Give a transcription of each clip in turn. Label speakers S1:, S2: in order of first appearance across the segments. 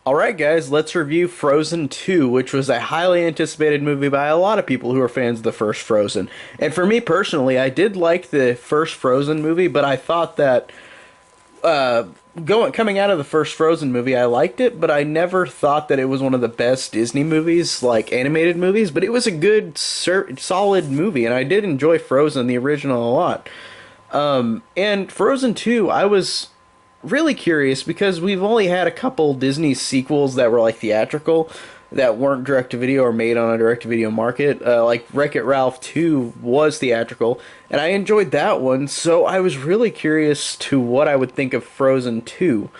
S1: Alright guys, let's review Frozen 2, which was a highly anticipated movie by a lot of people who are fans of the first Frozen. And for me personally, I did like the first Frozen movie, but I thought that uh coming out of the first Frozen movie, I liked it, but I never thought that it was one of the best Disney movies, like animated movies, but it was a good solid movie and I did enjoy Frozen the original a lot. And Frozen 2, I was really curious because we've only had a couple Disney sequels that were like theatrical that weren't direct to video or made on a direct to video market. Like Wreck It Ralph 2 was theatrical, and I enjoyed that one, so I was really curious to what I would think of Frozen 2.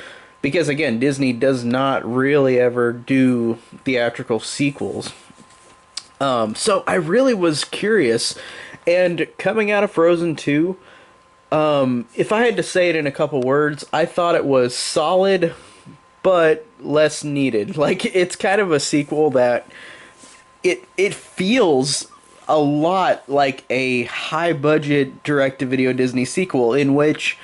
S1: Because again, Disney does not really ever do theatrical sequels. So I really was curious. And coming out of Frozen 2, if I had to say it in a couple words, I thought it was solid, but less needed. Like it's kind of a sequel that it feels a lot like a high budget direct to video Disney sequel in which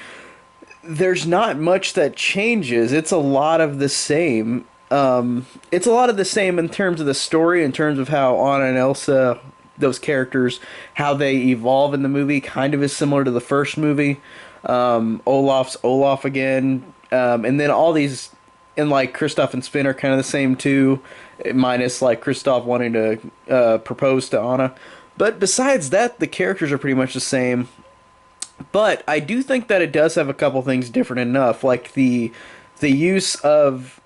S1: there's not much that changes. It's a lot of the same. It's a lot of the same in terms of the story, in terms of how Anna and Elsa, those characters, how they evolve in the movie, kind of is similar to the first movie. Olaf's Olaf again, and then all these, and like Kristoff and Finn are kind of the same too, minus like Kristoff wanting to propose to Anna. But besides that, the characters are pretty much the same. But I do think that it does have a couple things different enough, like the use of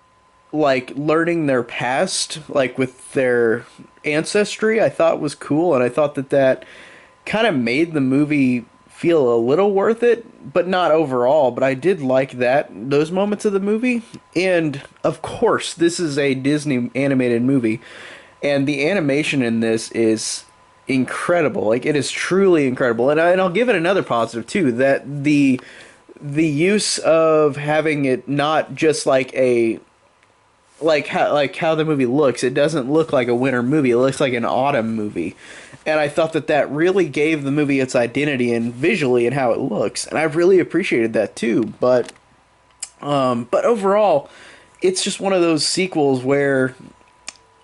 S1: like learning their past, like with their ancestry, I thought was cool, and I thought that that kind of made the movie feel a little worth it, but not overall. But I did like that those moments of the movie, and of course, this is a Disney animated movie, and the animation in this is incredible. Like it is truly incredible, and I'll give it another positive too. That the use of having it not just like a like how the movie looks. It doesn't look like a winter movie. It looks like an autumn movie. And I thought that that really gave the movie its identity and visually and how it looks. And I really appreciated that too. But overall, it's just one of those sequels where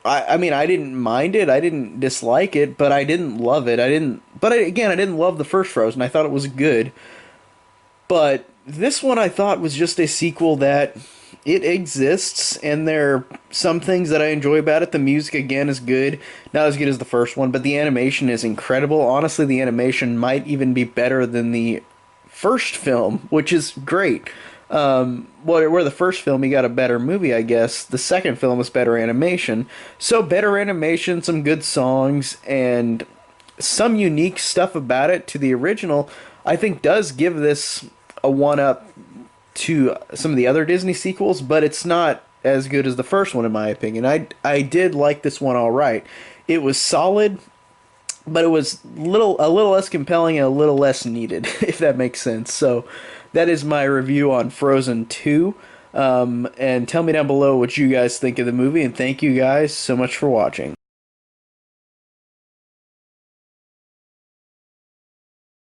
S1: I mean I didn't mind it. I didn't dislike it, but I didn't love it. I didn't but again, I didn't love the first Frozen. I thought it was good. But this one I thought was just a sequel that it exists, and there are some things that I enjoy about it. The music, again, is good. Not as good as the first one, but the animation is incredible. Honestly, the animation might even be better than the first film, which is great. Where the first film you got a better movie, I guess. The second film was better animation. So better animation, some good songs, and some unique stuff about it to the original, I think does give this a one up to some of the other Disney sequels, but it's not as good as the first one in my opinion. I did like this one all right. It was solid, but it was a little less compelling and a little less needed, if that makes sense. So that is my review on Frozen 2. And tell me down below what you guys think of the movie, and thank you guys so much for watching.